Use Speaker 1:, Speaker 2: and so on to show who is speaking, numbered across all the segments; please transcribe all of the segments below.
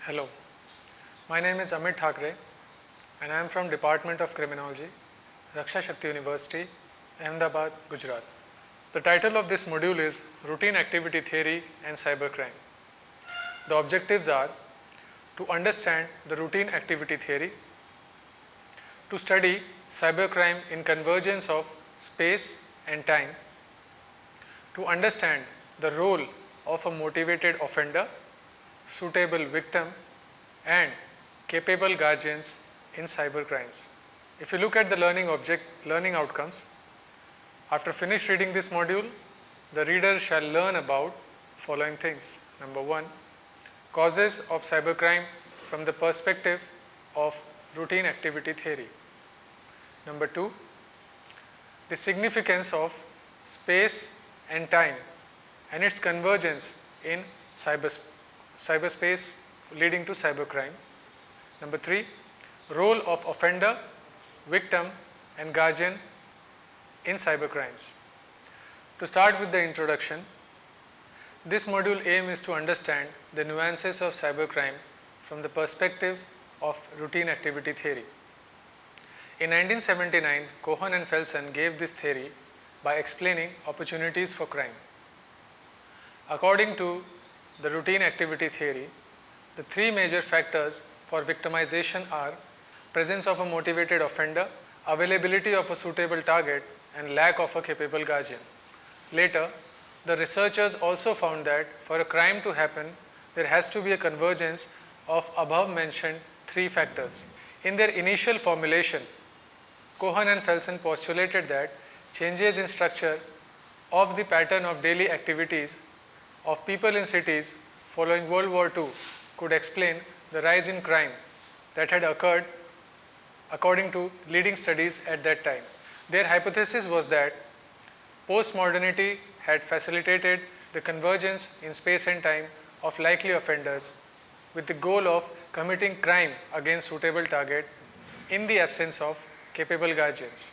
Speaker 1: Hello, my name is Amit Thakre and I am from Department of Criminology, Raksha Shakti University, Ahmedabad, Gujarat. The title of this module is Routine Activity Theory and Cybercrime. The objectives are to understand the routine activity theory, to study cybercrime in convergence of space and time, to understand the role of a motivated offender, suitable victim and capable guardians in cybercrimes. If you look at the learning outcomes, after finish reading this module, the reader shall learn about following things. Number 1, causes of cybercrime from the perspective of routine activity theory. Number 2, the significance of space and time and its convergence in cyberspace leading to cybercrime. Number 3, role of offender, victim and guardian in cybercrimes. To start with the introduction, this module aim is to understand the nuances of cybercrime from the perspective of routine activity theory. In 1979, Cohen and Felsen gave this theory by explaining opportunities for crime. According to the routine activity theory, the 3 major factors for victimization are presence of a motivated offender, availability of a suitable target, and lack of a capable guardian. Later, the researchers also found that for a crime to happen, there has to be a convergence of above mentioned 3 factors. In their initial formulation, Cohen and Felsen postulated that changes in structure of the pattern of daily activities of people in cities following World War II could explain the rise in crime that had occurred according to leading studies at that time. Their hypothesis was that postmodernity had facilitated the convergence in space and time of likely offenders with the goal of committing crime against suitable target in the absence of capable guardians.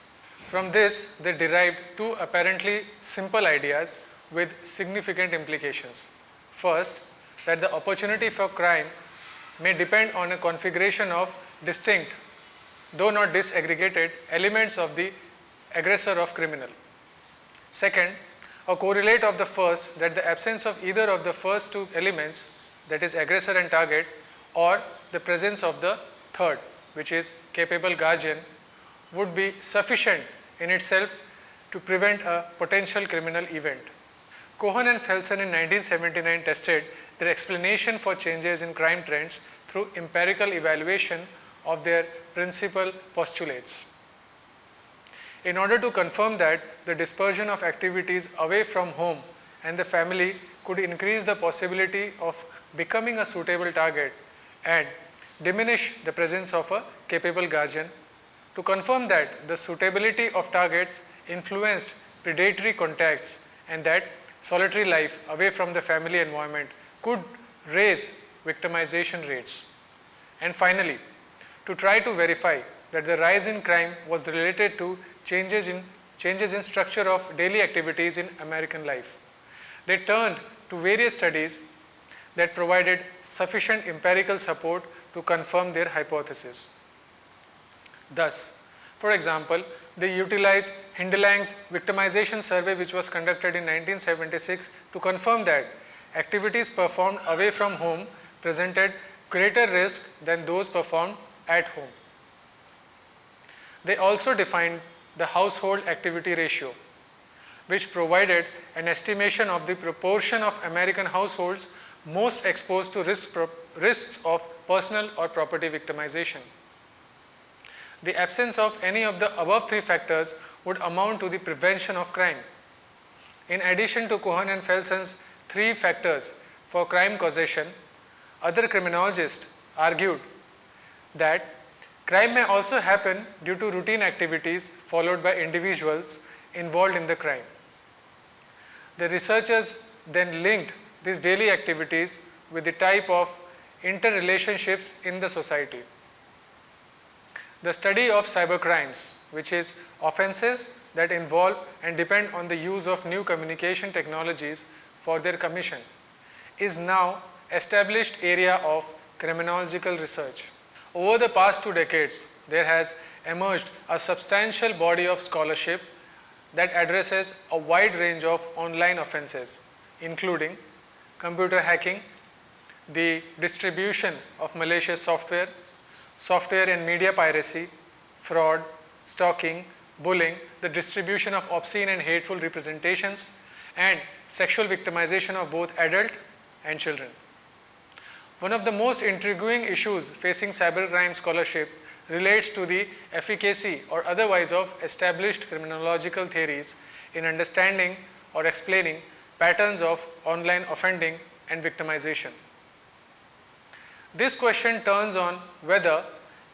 Speaker 1: From this, they derived 2 apparently simple ideas with significant implications. First, that the opportunity for crime may depend on a configuration of distinct, though not disaggregated, elements of the aggressor of criminal. Second, a correlate of the first, that the absence of either of the first 2 elements, that is aggressor and target, or the presence of the third, which is capable guardian, would be sufficient in itself to prevent a potential criminal event. Cohen and Felsen in 1979 tested their explanation for changes in crime trends through empirical evaluation of their principal postulates. In order to confirm that the dispersion of activities away from home and the family could increase the possibility of becoming a suitable target and diminish the presence of a capable guardian, to confirm that the suitability of targets influenced predatory contacts and that solitary life away from the family environment could raise victimization rates. And finally, to try to verify that the rise in crime was related to changes in structure of daily activities in American life. They turned to various studies that provided sufficient empirical support to confirm their hypothesis. Thus, for example, they utilized Hindelang's victimization survey, which was conducted in 1976, to confirm that activities performed away from home presented greater risk than those performed at home. They also defined the household activity ratio, which provided an estimation of the proportion of American households most exposed to risks of personal or property victimization. The absence of any of the above 3 factors would amount to the prevention of crime. In addition to Cohen and Felsen's 3 factors for crime causation, other criminologists argued that crime may also happen due to routine activities followed by individuals involved in the crime. The researchers then linked these daily activities with the type of interrelationships in the society. The study of cybercrimes, which is offenses that involve and depend on the use of new communication technologies for their commission, is now established area of criminological research. Over the past 2 decades, there has emerged a substantial body of scholarship that addresses a wide range of online offenses, including computer hacking, the distribution of malicious software, software and media piracy, fraud, stalking, bullying, the distribution of obscene and hateful representations, and sexual victimization of both adult and children. One of the most intriguing issues facing cybercrime scholarship relates to the efficacy or otherwise of established criminological theories in understanding or explaining patterns of online offending and victimization. This question turns on whether,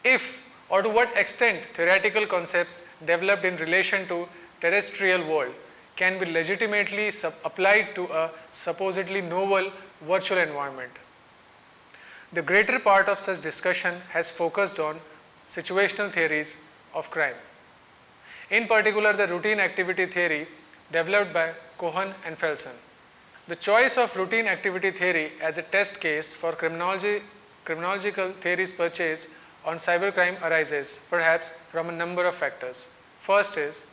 Speaker 1: if, or to what extent theoretical concepts developed in relation to terrestrial world can be legitimately applied to a supposedly novel virtual environment. The greater part of such discussion has focused on situational theories of crime. In particular, the routine activity theory developed by Cohen and Felsen. The choice of routine activity theory as a test case for criminological theories purchase on cybercrime arises perhaps from a number of factors. First is,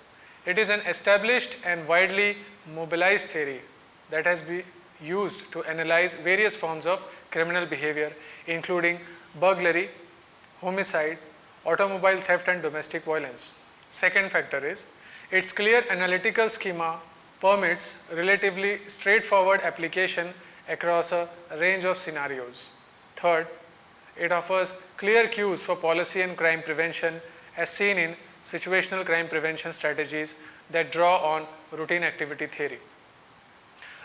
Speaker 1: it is an established and widely mobilized theory that has been used to analyze various forms of criminal behavior, including burglary, homicide, automobile theft and domestic violence. Second factor is, its clear analytical schema permits relatively straightforward application across a range of scenarios. Third, it offers clear cues for policy and crime prevention as seen in situational crime prevention strategies that draw on routine activity theory.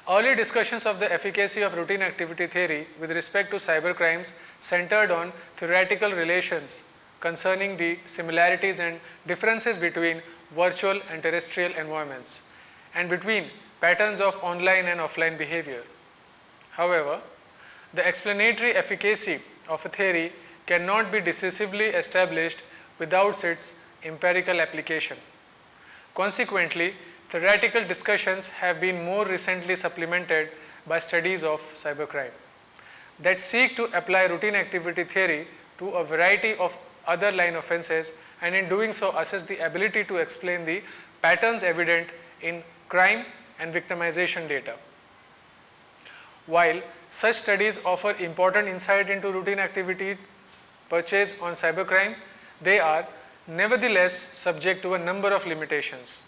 Speaker 1: Early discussions of the efficacy of routine activity theory with respect to cybercrimes centered on theoretical relations concerning the similarities and differences between virtual and terrestrial environments and between patterns of online and offline behavior. However, the explanatory efficacy of a theory cannot be decisively established without its empirical application. Consequently, theoretical discussions have been more recently supplemented by studies of cybercrime that seek to apply routine activity theory to a variety of other line offenses and in doing so assess the ability to explain the patterns evident in crime and victimization data. While such studies offer important insight into routine activities purchased on cybercrime, they are nevertheless subject to a number of limitations.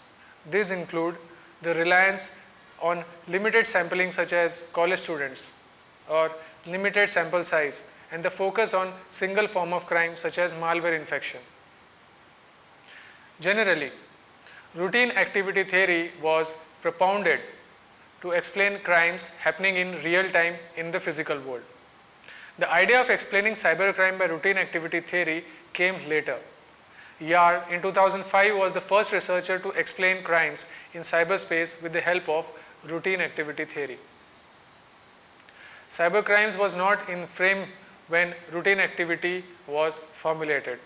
Speaker 1: These include the reliance on limited sampling such as college students or limited sample size and the focus on single form of crime such as malware infection. Generally, routine activity theory was propounded to explain crimes happening in real time in the physical world. The idea of explaining cybercrime by routine activity theory came later. Yar in 2005 was the first researcher to explain crimes in cyberspace with the help of routine activity theory. Cybercrimes was not in frame when routine activity was formulated.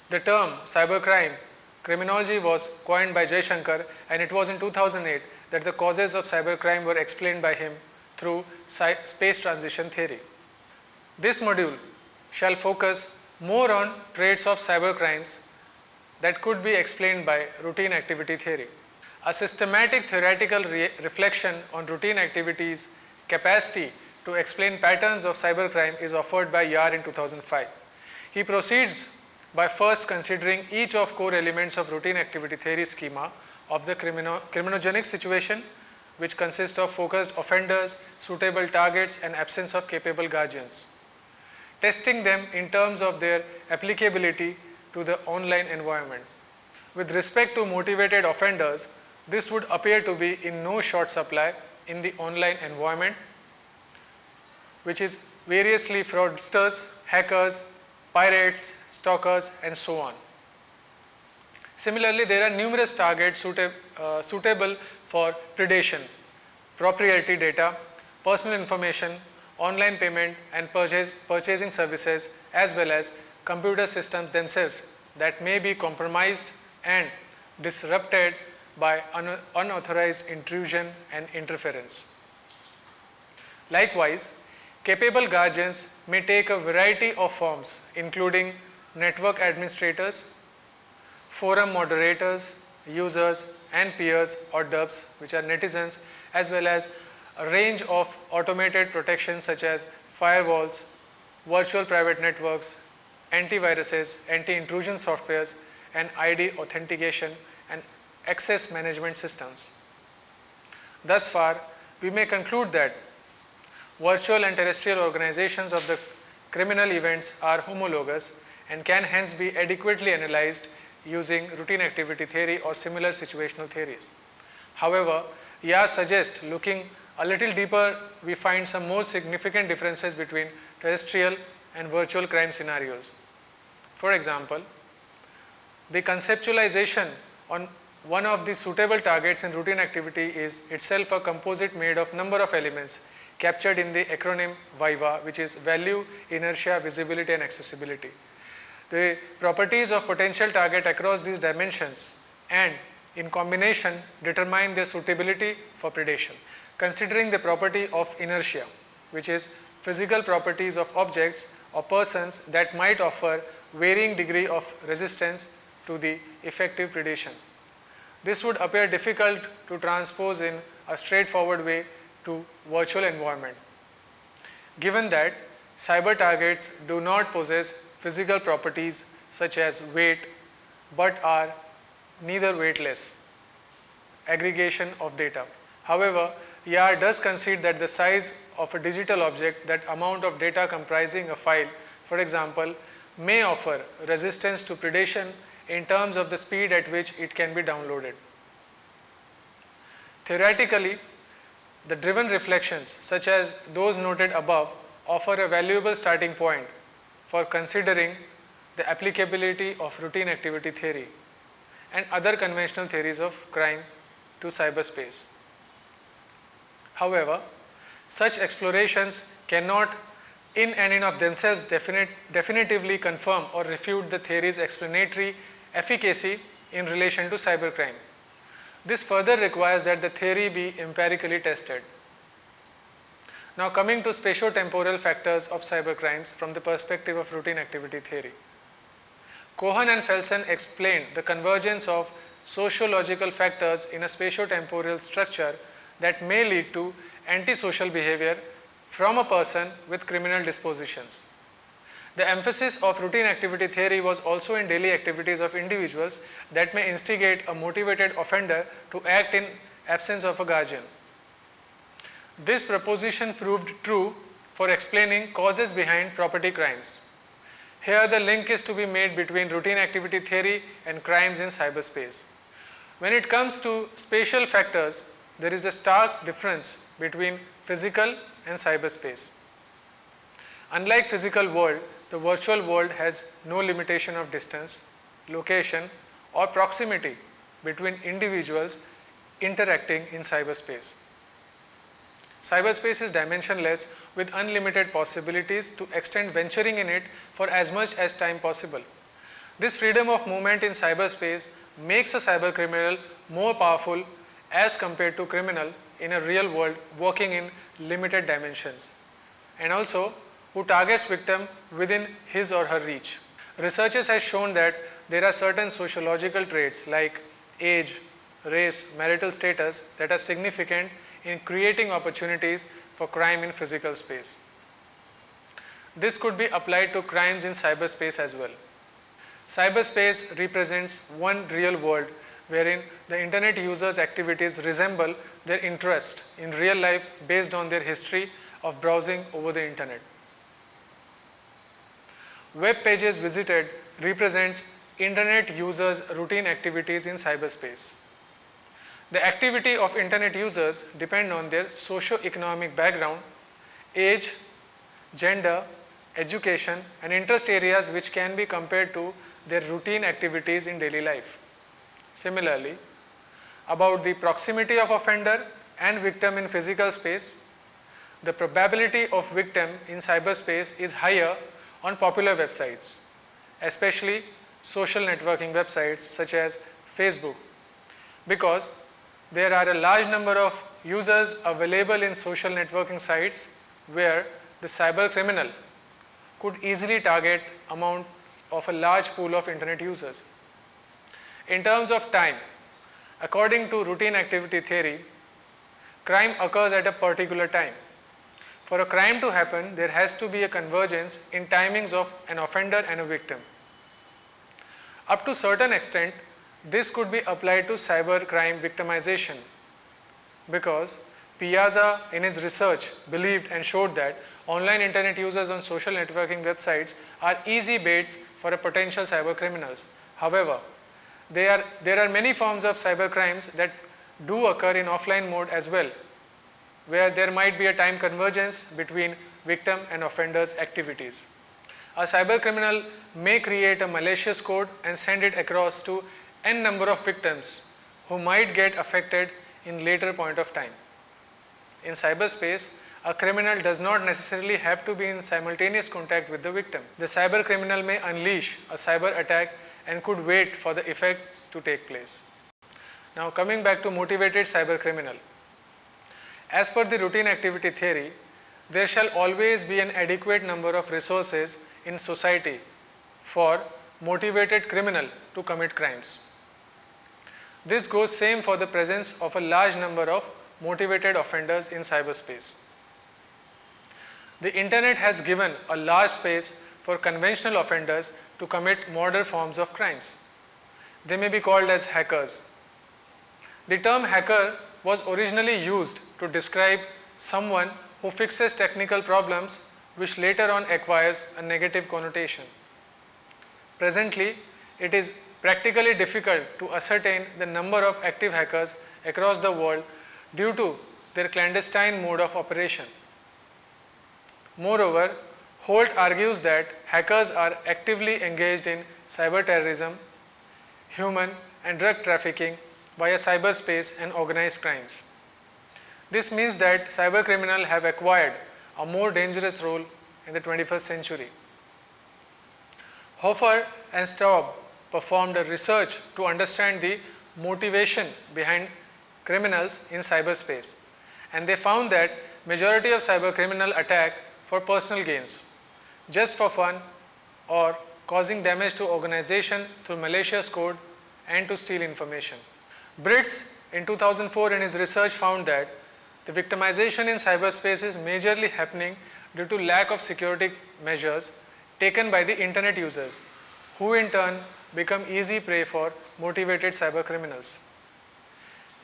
Speaker 1: The term cybercrime criminology was coined by Jaishankar, and it was in 2008 that the causes of cybercrime were explained by him through space transition theory. This module shall focus more on traits of cybercrimes that could be explained by routine activity theory. A systematic theoretical reflection on routine activities' capacity to explain patterns of cybercrime is offered by Yar in 2005. He proceeds by first considering each of core elements of routine activity theory schema of the criminogenic situation, which consists of focused offenders, suitable targets, and absence of capable guardians, testing them in terms of their applicability to the online environment. With respect to motivated offenders, this would appear to be in no short supply in the online environment, which is variously fraudsters, hackers, pirates, stalkers, and so on. Similarly, there are numerous targets suitable for predation, proprietary data, personal information, online payment and purchasing services, as well as computer systems themselves that may be compromised and disrupted by unauthorized intrusion and interference. Likewise, Capable guardians may take a variety of forms, including network administrators, forum moderators, users and peers or dubs, which are netizens, as well as a range of automated protections such as firewalls, virtual private networks, antiviruses, anti-intrusion softwares, and ID authentication and access management systems. Thus far, we may conclude that virtual and terrestrial organizations of the criminal events are homologous and can hence be adequately analyzed using routine activity theory or similar situational theories. However, YAR suggests looking a little deeper, we find some more significant differences between terrestrial and virtual crime scenarios. For example, the conceptualization on one of the suitable targets in routine activity is itself a composite made of number of elements captured in the acronym VIVA, which is value, inertia, visibility and accessibility. The properties of potential target across these dimensions and in combination determine their suitability for predation. Considering the property of inertia, which is physical properties of objects or persons that might offer varying degree of resistance to the effective predation. This would appear difficult to transpose in a straightforward way to virtual environment. Given that cyber targets do not possess physical properties such as weight, but are neither weightless aggregation of data. However, YAR does concede that the size of a digital object, that amount of data comprising a file, for example, may offer resistance to predation in terms of the speed at which it can be downloaded. Theoretically, the driven reflections, such as those noted above, offer a valuable starting point for considering the applicability of routine activity theory and other conventional theories of crime to cyberspace. However, such explorations cannot in and in of themselves definitively confirm or refute the theory's explanatory efficacy in relation to cybercrime. This further requires that the theory be empirically tested. Now coming to spatio-temporal factors of cybercrimes from the perspective of routine activity theory. Cohen and Felsen explained the convergence of sociological factors in a spatio-temporal structure that may lead to antisocial behavior from a person with criminal dispositions. The emphasis of routine activity theory was also in daily activities of individuals that may instigate a motivated offender to act in absence of a guardian. This proposition proved true for explaining causes behind property crimes. Here the link is to be made between routine activity theory and crimes in cyberspace. When it comes to spatial factors, there is a stark difference between physical and cyberspace. Unlike physical world, the virtual world has no limitation of distance, location or proximity between individuals interacting in cyberspace. Cyberspace is dimensionless with unlimited possibilities to extend venturing in it for as much as time possible. This freedom of movement in cyberspace makes a cybercriminal more powerful as compared to criminal in a real world working in limited dimensions, and also who targets victim within his or her reach. Researchers have shown that there are certain sociological traits like age, race, marital status that are significant in creating opportunities for crime in physical space. This could be applied to crimes in cyberspace as well. Cyberspace represents one real world wherein the internet users' activities resemble their interest in real life based on their history of browsing over the internet. Web pages visited represents internet users' routine activities in cyberspace. The activity of internet users depend on their socio-economic background, age, gender, education and interest areas which can be compared to their routine activities in daily life. Similarly, about the proximity of offender and victim in physical space, the probability of victim in cyberspace is higher on popular websites, especially social networking websites such as Facebook, because there are a large number of users available in social networking sites where the cyber criminal could easily target amounts of a large pool of internet users. In terms of time, according to routine activity theory, crime occurs at a particular time. For a crime to happen, there has to be a convergence in timings of an offender and a victim. Up to a certain extent, this could be applied to cyber crime victimization, because Piazza in his research believed and showed that online internet users on social networking websites are easy baits for a potential cyber criminals. However, there are many forms of cyber crimes that do occur in offline mode as well, where there might be a time convergence between victim and offender's activities. A cyber criminal may create a malicious code and send it across to n number of victims who might get affected in later point of time. In cyberspace, a criminal does not necessarily have to be in simultaneous contact with the victim. The cyber criminal may unleash a cyber attack and could wait for the effects to take place. Now coming back to motivated cyber criminal. As per the routine activity theory, there shall always be an adequate number of resources in society for motivated criminal to commit crimes. This goes same for the presence of a large number of motivated offenders in cyberspace. The internet has given a large space for conventional offenders to commit modern forms of crimes. They may be called as hackers. The term hacker was originally used to describe someone who fixes technical problems which later on acquires a negative connotation. Presently, it is practically difficult to ascertain the number of active hackers across the world due to their clandestine mode of operation. Moreover, Holt argues that hackers are actively engaged in cyber terrorism, human and drug trafficking via cyberspace and organized crimes. This means that cyber criminals have acquired a more dangerous role in the 21st century. Hofer and Straub performed a research to understand the motivation behind criminals in cyberspace, and they found that majority of cyber criminal attack for personal gains, just for fun, or causing damage to organization through malicious code and to steal information. Britz in 2004 in his research found that the victimization in cyberspace is majorly happening due to lack of security measures taken by the internet users, who in turn become easy prey for motivated cyber criminals.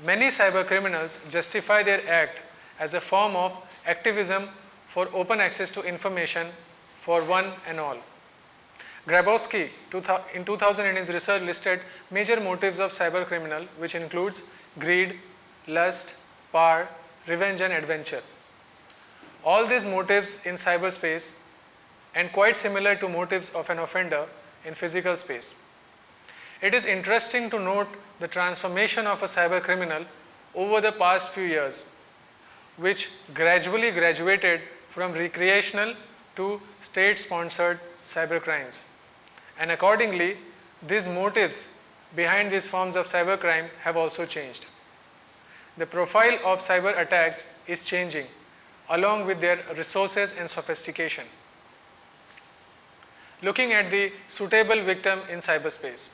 Speaker 1: Many cyber criminals justify their act as a form of activism for open access to information for one and all. Grabowski in 2000 in his research listed major motives of cyber criminal, which includes greed, lust, power, revenge and adventure. All these motives in cyberspace and quite similar to motives of an offender in physical space. It is interesting to note the transformation of a cyber criminal over the past few years, which gradually graduated from recreational to state-sponsored cyber crimes. And accordingly, these motives behind these forms of cybercrime have also changed. The profile of cyber attacks is changing along with their resources and sophistication. Looking at the suitable victim in cyberspace.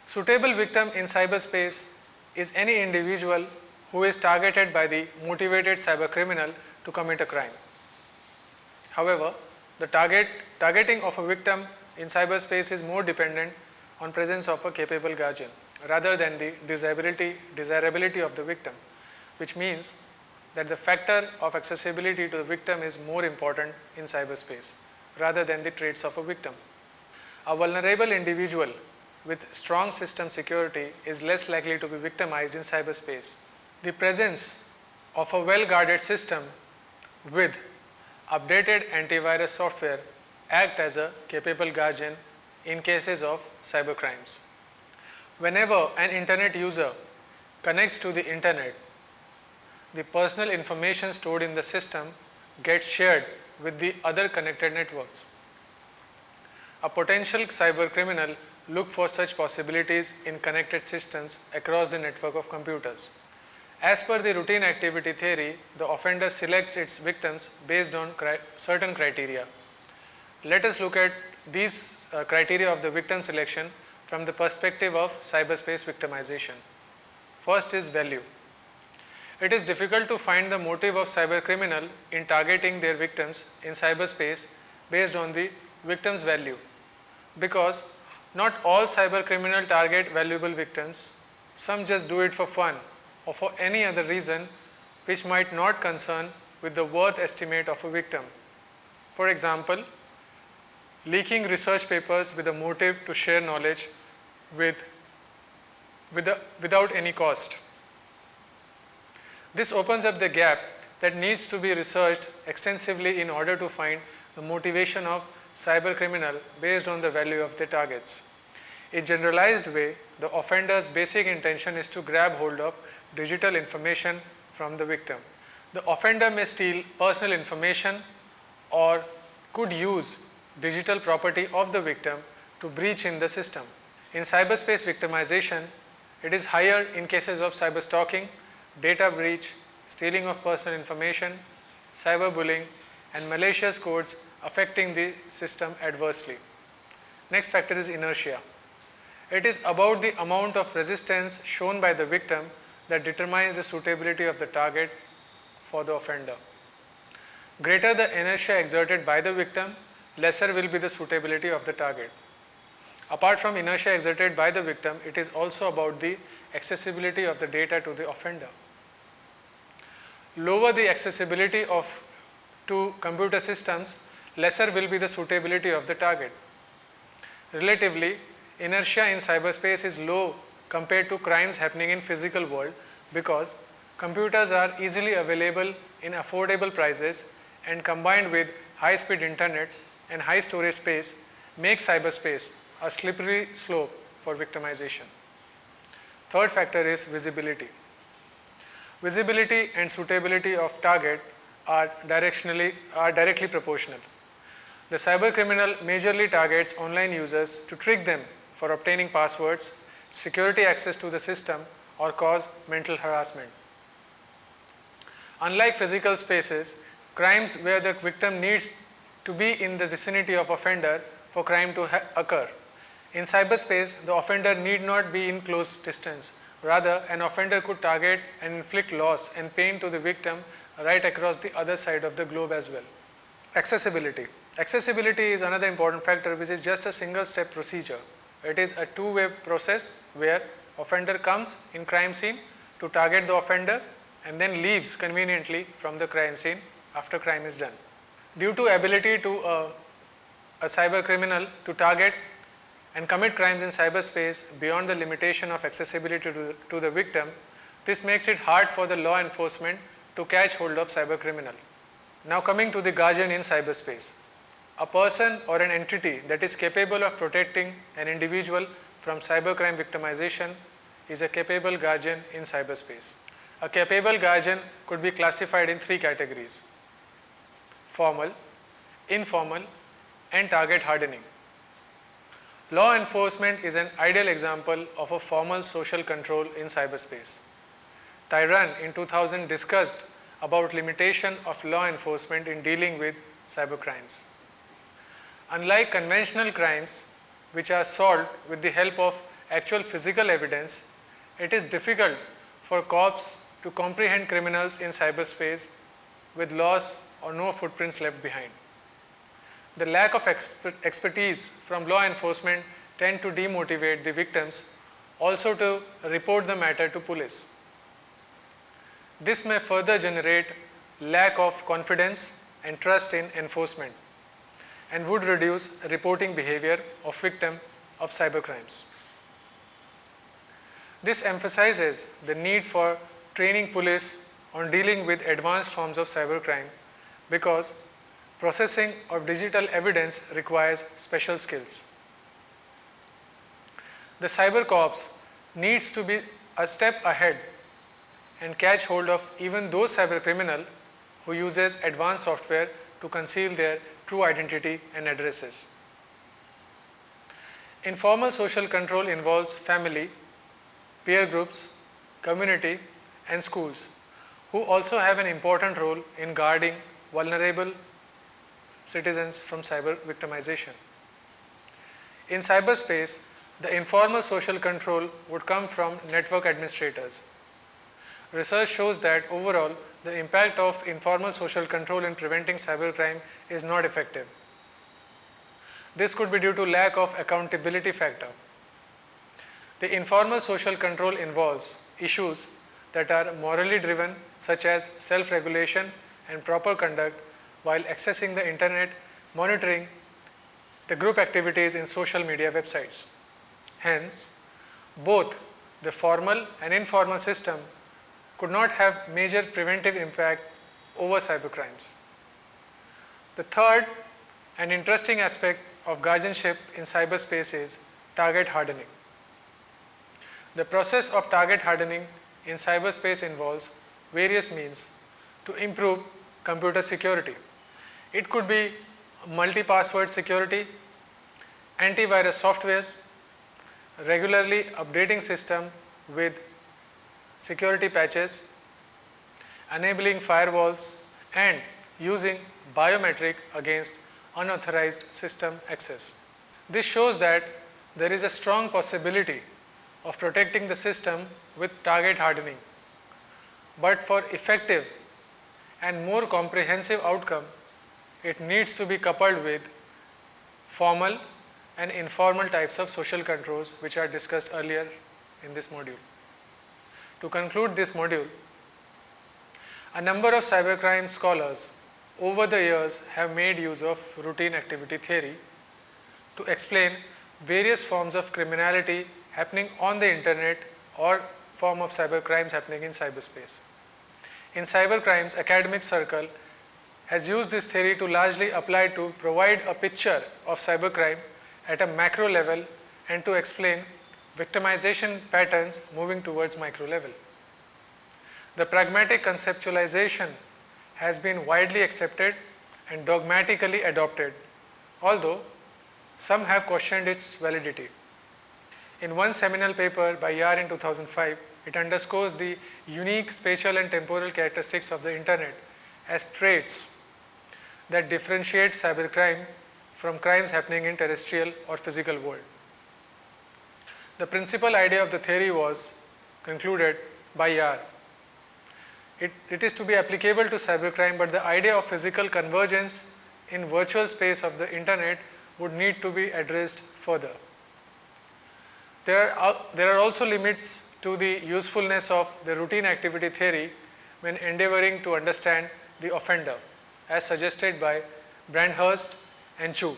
Speaker 1: Suitable victim in cyberspace is any individual who is targeted by the motivated cyber criminal to commit a crime. However, the targeting of a victim in cyberspace is more dependent on presence of a capable guardian rather than the desirability of the victim, which means that the factor of accessibility to the victim is more important in cyberspace rather than the traits of a victim. A vulnerable individual with strong system security is less likely to be victimized in cyberspace. The presence of a well-guarded system with updated antivirus software act as a capable guardian in cases of cybercrimes. Whenever an internet user connects to the internet, the personal information stored in the system gets shared with the other connected networks. A potential cyber criminal look for such possibilities in connected systems across the network of computers. As per the routine activity theory, the offender selects its victims based on certain criteria. Let us look at these criteria of the victim selection from the perspective of cyberspace victimization. First is value. It is difficult to find the motive of cybercriminal in targeting their victims in cyberspace based on the victim's value, because not all cybercriminal target valuable victims. Some just do it for fun or for any other reason which might not concern with the worth estimate of a victim. For example, leaking research papers with a motive to share knowledge without any cost. This opens up the gap that needs to be researched extensively in order to find the motivation of cybercriminal based on the value of their targets. In generalized way, the offender's basic intention is to grab hold of digital information from the victim. The offender may steal personal information or could use digital property of the victim to breach in the system. In cyberspace victimization, it is higher in cases of cyberstalking, data breach, stealing of personal information, cyberbullying, and malicious codes affecting the system adversely. Next factor is inertia. It is about the amount of resistance shown by the victim that determines the suitability of the target for the offender. Greater the inertia exerted by the victim, lesser will be the suitability of the target. Apart from inertia exerted by the victim, it is also about the accessibility of the data to the offender. Lower the accessibility to computer systems, lesser will be the suitability of the target. Relatively, inertia in cyberspace is low compared to crimes happening in physical world, because computers are easily available in affordable prices, and combined with high-speed internet and high storage space make cyberspace a slippery slope for victimization. Third factor is visibility. Visibility and suitability of target are directly proportional. The cybercriminal majorly targets online users to trick them for obtaining passwords, security access to the system, or cause mental harassment. Unlike physical spaces, crimes where the victim needs to be in the vicinity of offender for crime to occur. In cyberspace, the offender need not be in close distance. Rather, an offender could target and inflict loss and pain to the victim right across the other side of the globe as well. Accessibility. Accessibility is another important factor, which is just a single step procedure. It is a two-way process where offender comes in crime scene to target the offender and then leaves conveniently from the crime scene after crime is done. Due to ability to a cyber criminal to target and commit crimes in cyberspace beyond the limitation of accessibility to the victim, this makes it hard for the law enforcement to catch hold of cyber criminal. Now coming to the guardian in cyberspace. A person or an entity that is capable of protecting an individual from cybercrime victimization is a capable guardian in cyberspace. A capable guardian could be classified in three categories: formal, informal, and target hardening. Law enforcement is an ideal example of a formal social control in cyberspace. Tyran in 2000 discussed about limitation of law enforcement in dealing with cybercrimes. Unlike conventional crimes, which are solved with the help of actual physical evidence, it is difficult for cops to comprehend criminals in cyberspace with loss or no footprints left behind. The lack of expertise from law enforcement tend to demotivate the victims also to report the matter to police. This may further generate lack of confidence and trust in enforcement and would reduce reporting behavior of victims of cybercrimes. This emphasizes the need for training police on dealing with advanced forms of cybercrime, because processing of digital evidence requires special skills. The cyber cops needs to be a step ahead and catch hold of even those cyber criminal who uses advanced software to conceal their true identity and addresses. Informal social control involves family, peer groups, community, and schools, who also have an important role in guarding vulnerable citizens from cyber victimization. In cyberspace, the informal social control would come from network administrators. Research shows that overall, the impact of informal social control in preventing cybercrime is not effective. This could be due to lack of accountability factor. The informal social control involves issues that are morally driven, such as self-regulation and proper conduct while accessing the internet, monitoring the group activities in social media websites. Hence, both the formal and informal system could not have major preventive impact over cybercrimes. The third and interesting aspect of guardianship in cyberspace is target hardening. The process of target hardening in cyberspace involves various means to improve computer security. It could be multi-password security, antivirus softwares, regularly updating system with security patches, enabling firewalls, and using biometric against unauthorized system access. This shows that there is a strong possibility of protecting the system with target hardening. But for effective and more comprehensive outcome, it needs to be coupled with formal and informal types of social controls which are discussed earlier in this module. To conclude this module, a number of cybercrime scholars over the years have made use of routine activity theory to explain various forms of criminality happening on the internet or form of cybercrimes happening in cyberspace. In cybercrimes, academic circle has used this theory to largely apply to provide a picture of cybercrime at a macro level and to explain victimization patterns moving towards micro level. The pragmatic conceptualization has been widely accepted and dogmatically adopted, although some have questioned its validity. In one seminal paper by Yar in 2005, it underscores the unique spatial and temporal characteristics of the internet as traits that differentiate cybercrime from crimes happening in terrestrial or physical world. The principal idea of the theory was concluded by Yar. It is to be applicable to cybercrime, but the idea of physical convergence in virtual space of the internet would need to be addressed further. There are also limits to the usefulness of the routine activity theory when endeavoring to understand the offender, as suggested by Brandhurst and Chu.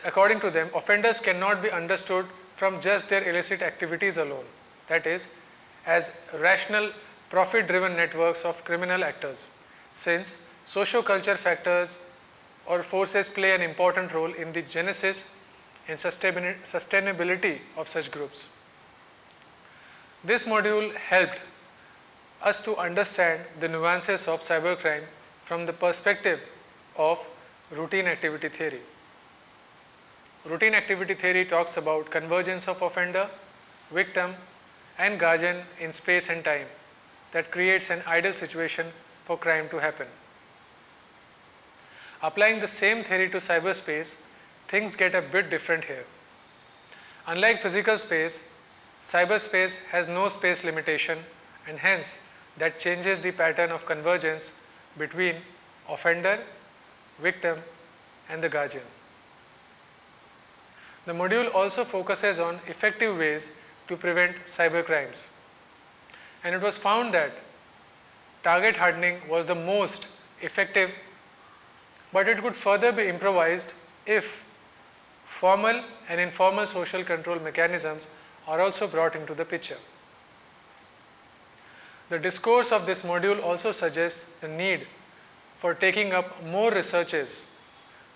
Speaker 1: According to them, offenders cannot be understood from just their illicit activities alone, that is, as rational, profit-driven networks of criminal actors, since socio-culture factors or forces play an important role in the genesis and sustainability of such groups. This module helped us to understand the nuances of cybercrime from the perspective of routine activity theory. Routine activity theory talks about convergence of offender, victim, and guardian in space and time that creates an ideal situation for crime to happen. Applying the same theory to cyberspace, things get a bit different here. Unlike physical space, cyberspace has no space limitation, and hence that changes the pattern of convergence between offender, victim, and the guardian. The module also focuses on effective ways to prevent cybercrimes. And it was found that target hardening was the most effective, but it could further be improvised if formal and informal social control mechanisms are also brought into the picture. The discourse of this module also suggests the need for taking up more researches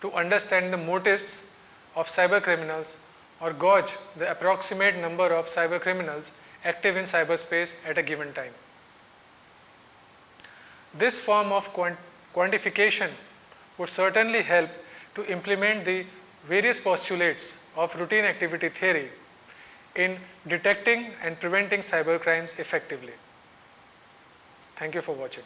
Speaker 1: to understand the motives of cybercriminals or gauge the approximate number of cybercriminals active in cyberspace at a given time. This form of quantification would certainly help to implement the various postulates of routine activity theory in detecting and preventing cybercrimes effectively. Thank you for watching.